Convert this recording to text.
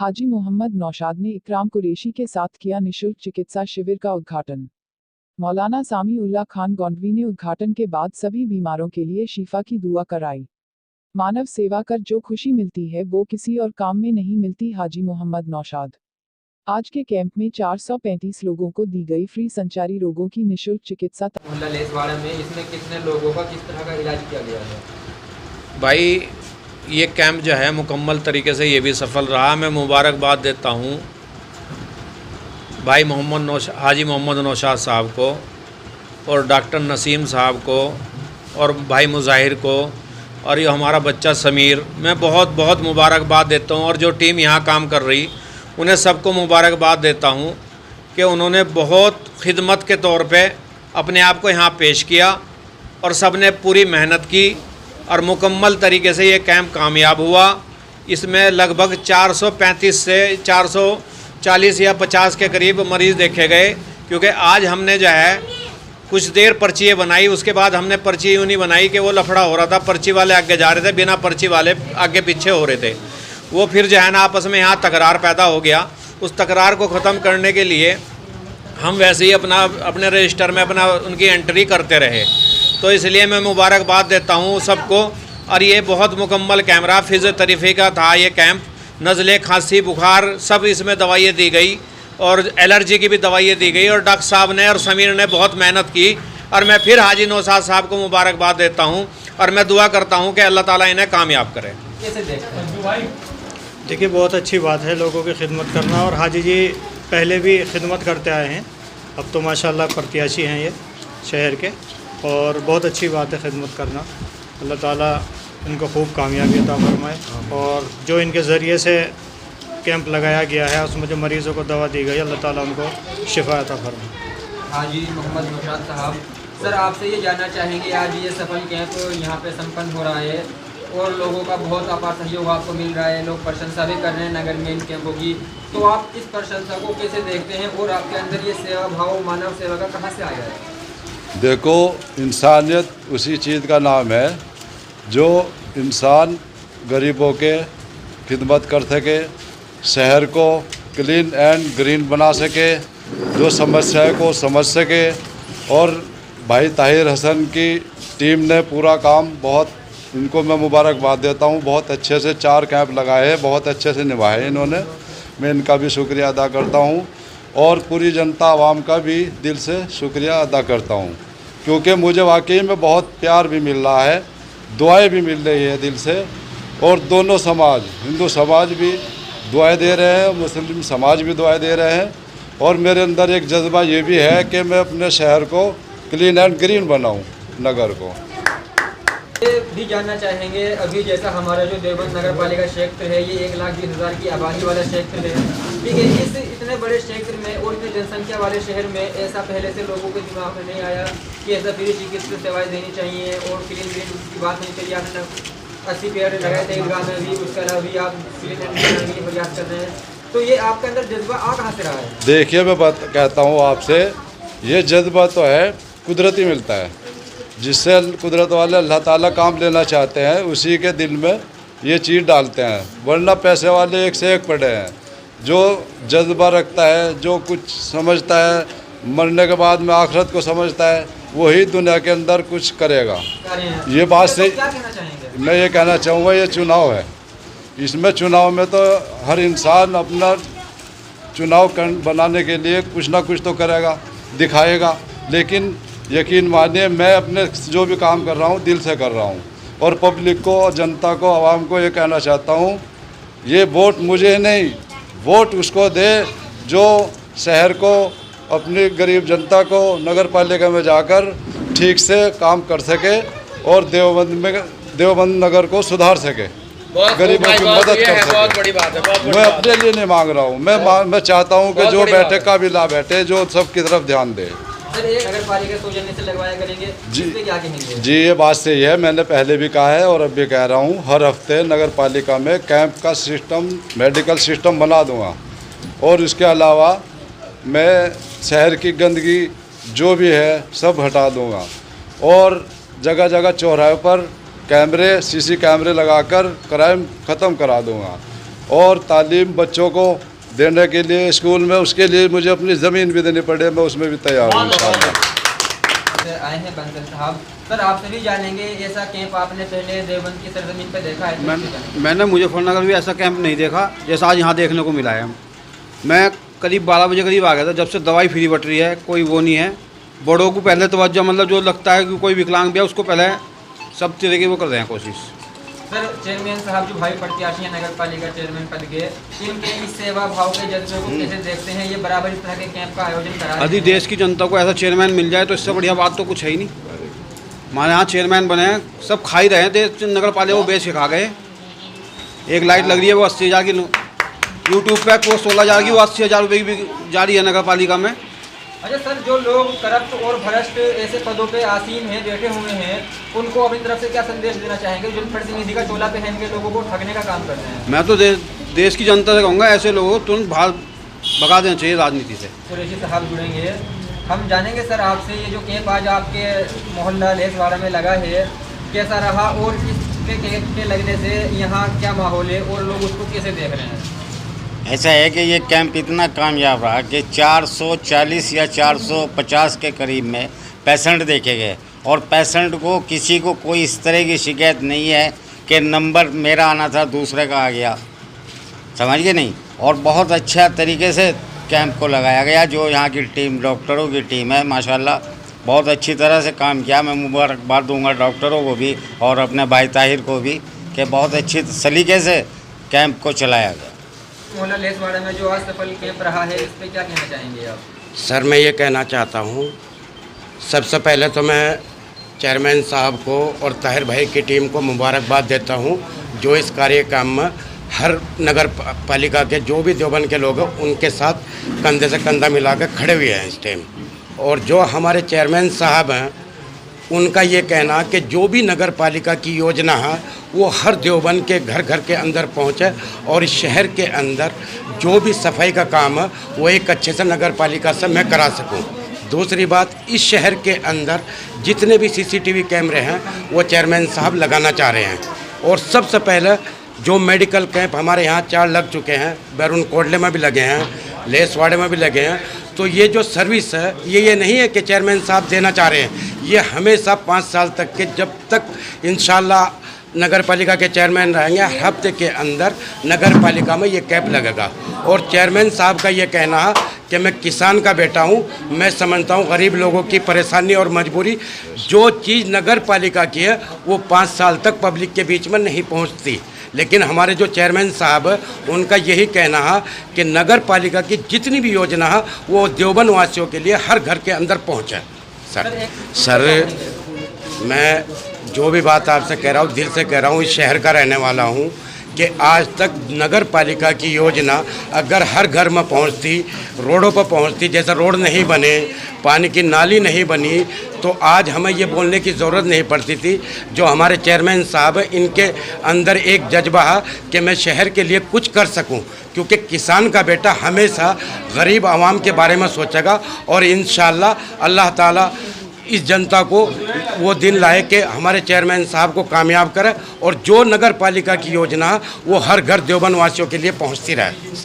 हाजी मोहम्मद नौशाद ने इकराम कुरैशी के साथ किया निशुल्क चिकित्सा शिविर का उद्घाटन। मौलाना सामी उल्लाह खान गौंडवी ने उद्घाटन के बाद सभी बीमारों के लिए शिफा की दुआ कराई। मानव सेवा कर जो खुशी मिलती है वो किसी और काम में नहीं मिलती। हाजी मोहम्मद नौशाद आज के कैंप में 435 लोगों को दी गई फ्री संचारी रोगों की निशुल्क चिकित्सा। मोहल्ला लेसवाड़ा में इसमें कितने लोगों का किस तरह का इलाज किया गया है? भाई ये कैंप जो है मुकम्मल तरीके से ये भी सफल रहा। मैं मुबारकबाद देता हूँ भाई हाजी मोहम्मद नौशाद साहब को और डॉक्टर नसीम साहब को और भाई मुजाहिर को और ये हमारा बच्चा समीर। मैं बहुत बहुत मुबारकबाद देता हूँ और जो टीम यहाँ काम कर रही उन्हें सबको मुबारकबाद देता हूँ कि उन्होंने बहुत खिदमत के तौर पे अपने आप को यहाँ पेश किया और सब ने पूरी मेहनत की और मुकम्मल तरीके से ये कैंप कामयाब हुआ। इसमें लगभग 435 से 440 या 50 के करीब मरीज़ देखे गए, क्योंकि आज हमने जो है कुछ देर पर्ची बनाई, उसके बाद हमने पर्ची यूँ नहीं बनाई कि वो लफड़ा हो रहा था, पर्ची वाले आगे जा रहे थे, बिना पर्ची वाले आगे पीछे हो रहे थे। वो फिर जो है ना आपस में यहाँ तकरार पैदा हो गया। उस तकरार को ख़त्म करने के लिए हम वैसे ही अपने रजिस्टर में उनकी एंट्री करते रहे। तो इसलिए मैं मुबारकबाद देता हूँ सबको। और ये बहुत मुकम्मल कैमरा फिजियोथेरेपी का था ये कैंप। नज़ले, खांसी, बुखार सब इसमें दवाइयाँ दी गई और एलर्जी की भी दवाइयाँ दी गई। और डॉक्टर साहब ने और समीर ने बहुत मेहनत की और मैं फिर हाजी नौशाद साहब को मुबारकबाद देता हूँ और मैं दुआ करता हूँ कि अल्लाह ताला इन्हें कामयाब करे। कैसे देखते हैं? देखिए, बहुत अच्छी बात है लोगों की खिदमत करना और हाजी जी पहले भी खिदमत करते आए हैं, अब तो माशाल्लाह प्रत्याशी हैं ये शहर के, और बहुत अच्छी बात है खिदमत करना। अल्लाह ताला इनको खूब कामयाबी अता फरमाए और जो इनके ज़रिए से कैंप लगाया गया है उसमें जो मरीज़ों को दवा दी गई, अल्लाह ताला उनको शिफा अता फरमाए। हाजी मोहम्मद नौशाद साहब, सर आपसे ये जानना चाहेंगे, आज ये सफल कैंप यहाँ पे संपन्न हो रहा है और लोगों का बहुत अपार सहयोग आपको मिल रहा है, लोग प्रशंसा भी कर रहे हैं नगर में इन कैंपों की, तो आप इस प्रशंसा को कैसे देखते हैं और आपके अंदर ये सेवा भाव, मानव सेवा का कहाँ से आया है? देखो, इंसानियत उसी चीज़ का नाम है जो इंसान गरीबों के खिदमत कर सके, शहर को क्लीन एंड ग्रीन बना सके, जो समस्या को समझ सके। और भाई ताहिर हसन की टीम ने पूरा काम इनको मैं मुबारकबाद देता हूँ। बहुत अच्छे से 4 कैंप लगाए हैं, बहुत अच्छे से निभाए इन्होंने। मैं इनका भी शुक्रिया अदा करता हूँ और पूरी जनता आवाम का भी दिल से शुक्रिया अदा करता हूँ, क्योंकि मुझे वाकई में बहुत प्यार भी मिल रहा है, दुआएं भी मिल रही है दिल से। और दोनों समाज, हिंदू समाज भी दुआएं दे रहे हैं, मुस्लिम समाज भी दुआएं दे रहे हैं। और मेरे अंदर एक जज्बा ये भी है कि मैं अपने शहर को क्लीन एंड ग्रीन बनाऊँ, नगर को। ये भी जानना चाहेंगे, अभी जैसा हमारा जो देवबंद नगर पालिका क्षेत्र है ये 1,20,000 की आबादी वाला क्षेत्र है, ठीक है। इस इतने बड़े क्षेत्र में और इतनी जनसंख्या वाले शहर में ऐसा पहले से लोगों के दिमाग में नहीं आया कि ऐसा फ्री चिकित्सा सेवाएं देनी चाहिए और क्लीन ग्रीन की बात नहीं चाहिए? आपने 80 पेड़ लगाए थे ईदगाह में भी, उसके अलावा भी आप क्लीन एंड ग्रीन के प्रयास कर रहे हैं, तो ये आपके अंदर जज्बा आ कहाँ से रहा है? देखिए, मैं कहता हूँ आपसे, ये जज्बा तो है कुदरती मिलता है, जिससे कुदरत वाले अल्लाह ताला काम लेना चाहते हैं उसी के दिल में ये चीज़ डालते हैं। वरना पैसे वाले एक से एक पड़े हैं। जो जज्बा रखता है, जो कुछ समझता है, मरने के बाद में आखिरत को समझता है, वही दुनिया के अंदर कुछ करेगा। ये बात से क्या कहना चाहेंगे? मैं ये कहना चाहूँगा, ये चुनाव है, इसमें चुनाव में तो हर इंसान अपना चुनाव बनाने के लिए कुछ ना कुछ तो करेगा, दिखाएगा। लेकिन यकीन मानिए, मैं अपने जो भी काम कर रहा हूँ दिल से कर रहा हूँ और पब्लिक को और जनता को, आवाम को ये कहना चाहता हूँ, ये वोट मुझे नहीं, वोट उसको दे जो शहर को, अपनी गरीब जनता को नगर पालिका में जाकर ठीक से काम कर सके और देवबंद नगर को सुधार सके, गरीबों की मदद कर सके। बहुत बड़ी बात है। मैं अपने लिए नहीं मांग रहा हूँ, मैं चाहता हूँ कि जो बैठे काबिला बैठे, जो सबकी तरफ ध्यान दे। सर, एक नगर पालिका सौजन्य से लगवाया करेंगे, जी, क्या कहेंगे? जी, ये बात सही है। मैंने पहले भी कहा है और अब भी कह रहा हूँ, हर हफ्ते नगर पालिका में कैंप का सिस्टम, मेडिकल सिस्टम बना दूँगा। और इसके अलावा मैं शहर की गंदगी जो भी है सब हटा दूँगा और जगह जगह चौराहे पर कैमरे, सीसी कैमरे लगाकर क्राइम ख़त्म करा दूँगा। और तालीम बच्चों को देने के लिए स्कूल में, उसके लिए मुझे अपनी ज़मीन भी देनी पड़े, मैं उसमें भी तैयार हूँ इंशाअल्लाह। आए हैं बंसल साहब, सर आपसे भी जानेंगे, ऐसा कैंप आपने पहले देवबंद की सरजमीन पर देखा है? मैंने मुजफ्फरनगर में ऐसा कैंप नहीं देखा जैसा आज यहाँ देखने को मिला है। मैं करीब 12 बजे करीब आ गया था। जब से दवाई फ्री बट रही है, कोई वो नहीं है। बड़ों को पहले तवज्जो, मतलब जो लगता है कि कोई विकलांग भी है उसको पहले सब तरह की वो कर रहे हैं कोशिश। सर चेयरमैन साहब जो भाई प्रत्याशी हैं नगर पालिका चेयरमैन पद के, इनके इस सेवा भाव के जज्बे को कैसे देखते हैं? ये बराबर इस तरह के कैंप का आयोजन करा यदि देश की जनता को ऐसा चेयरमैन मिल जाए तो इससे बढ़िया बात तो कुछ है ही नहीं। हमारे यहाँ चेयरमैन बने हैं, सब खा ही रहे हैं। देश नगर पालिका वो बेच के खा गए। एक लाइट लग रही है वो 80,000 की, यूट्यूब पे वो 16,000 की, वो 80,000 रुपये की भी जारी है नगर पालिका में। अच्छा सर, जो लोग करप्ट और भ्रष्ट ऐसे पदों पे आसीन हैं, बैठे हुए हैं, उनको अपनी तरफ से क्या संदेश देना चाहेंगे जो प्रतिनिधि का चोला पहन के लोगों को ठगने का काम कर रहे हैं? मैं तो देश की जनता से कहूँगा ऐसे लोगों को तुरंत बाहर भगा देना चाहिए राजनीति से। कुरैशी साहब जुड़ेंगे, हम जानेंगे सर आपसे, ये जो कैंप आज आपके मोहल्ला लेसवाड़ा में लगा है, कैसा रहा और इसके कैंप के लगने से यहाँ क्या माहौल है और लोग उसको कैसे देख रहे हैं? ऐसा है कि ये कैंप इतना कामयाब रहा कि 440 या 450 के करीब में पेशेंट देखे गए, और पेशेंट को किसी को कोई इस तरह की शिकायत नहीं है कि नंबर मेरा आना था दूसरे का आ गया, समझ गए नहीं। और बहुत अच्छा तरीके से कैंप को लगाया गया। जो यहाँ की टीम, डॉक्टरों की टीम है, माशाल्लाह बहुत अच्छी तरह से काम किया। मैं मुबारकबाद दूंगा डॉक्टरों को भी और अपने भाई ताहिर को भी कि बहुत अच्छी सलीके से कैंप को चलाया गया। मोहल्ला लेसवाड़ा में जो आज सफल कैंप रहा है, इस पर क्या कहना चाहेंगे आप? सर मैं ये कहना चाहता हूँ, सबसे पहले तो मैं चेयरमैन साहब को और ताहिर भाई की टीम को मुबारकबाद देता हूँ, जो इस कार्यक्रम में हर नगर पालिका के जो भी देवबंद के लोग हैं उनके साथ कंधे से कंधा मिलाकर खड़े हुए हैं इस टाइम। और जो हमारे चेयरमैन साहब हैं, उनका ये कहना कि जो भी नगर पालिका की योजना है वो हर देवबंद के घर घर के अंदर पहुँचे, और इस शहर के अंदर जो भी सफाई का काम है वो एक अच्छे से नगर पालिका से मैं करा सकूं। दूसरी बात, इस शहर के अंदर जितने भी सीसीटीवी कैमरे हैं वो चेयरमैन साहब लगाना चाह रहे हैं। और सबसे पहले जो मेडिकल कैंप हमारे यहाँ 4 लग चुके हैं, बैरून कोटले में भी लगे हैं, लेसवाड़े में भी लगे हैं, तो ये जो सर्विस है ये नहीं है कि चेयरमैन साहब देना चाह रहे हैं, ये हमेशा 5 साल तक के, जब तक इंशाल्लाह नगर पालिका के चेयरमैन रहेंगे, हफ्ते के अंदर नगर पालिका में ये कैंप लगेगा। और चेयरमैन साहब का ये कहना है कि मैं किसान का बेटा हूँ, मैं समझता हूँ गरीब लोगों की परेशानी और मजबूरी, जो चीज़ नगर पालिका की है वो 5 साल तक पब्लिक के बीच में नहीं पहुँचती। लेकिन हमारे जो चेयरमैन साहब है उनका यही कहना है कि नगर पालिका की जितनी भी योजना है वो देवबंद वासियों के लिए हर घर के अंदर पहुँचे। सर मैं जो भी बात आपसे कह रहा हूँ, दिल से कह रहा हूँ, इस शहर का रहने वाला हूँ, कि आज तक नगर पालिका की योजना अगर हर घर में पहुँचती, रोडों पर पहुँचती, जैसे रोड नहीं बने, पानी की नाली नहीं बनी, तो आज हमें ये बोलने की ज़रूरत नहीं पड़ती थी। जो हमारे चेयरमैन साहब हैं, इनके अंदर एक जज्बा है कि मैं शहर के लिए कुछ कर सकूं, क्योंकि किसान का बेटा हमेशा गरीब आवाम के बारे में सोचेगा। और इंशाअल्लाह अल्लाह ताला इस जनता को वो दिन लाए कि हमारे चेयरमैन साहब को कामयाब करे, और जो नगर पालिका की योजना है वो हर घर देवबंद वासियों के लिए पहुंचती रहे।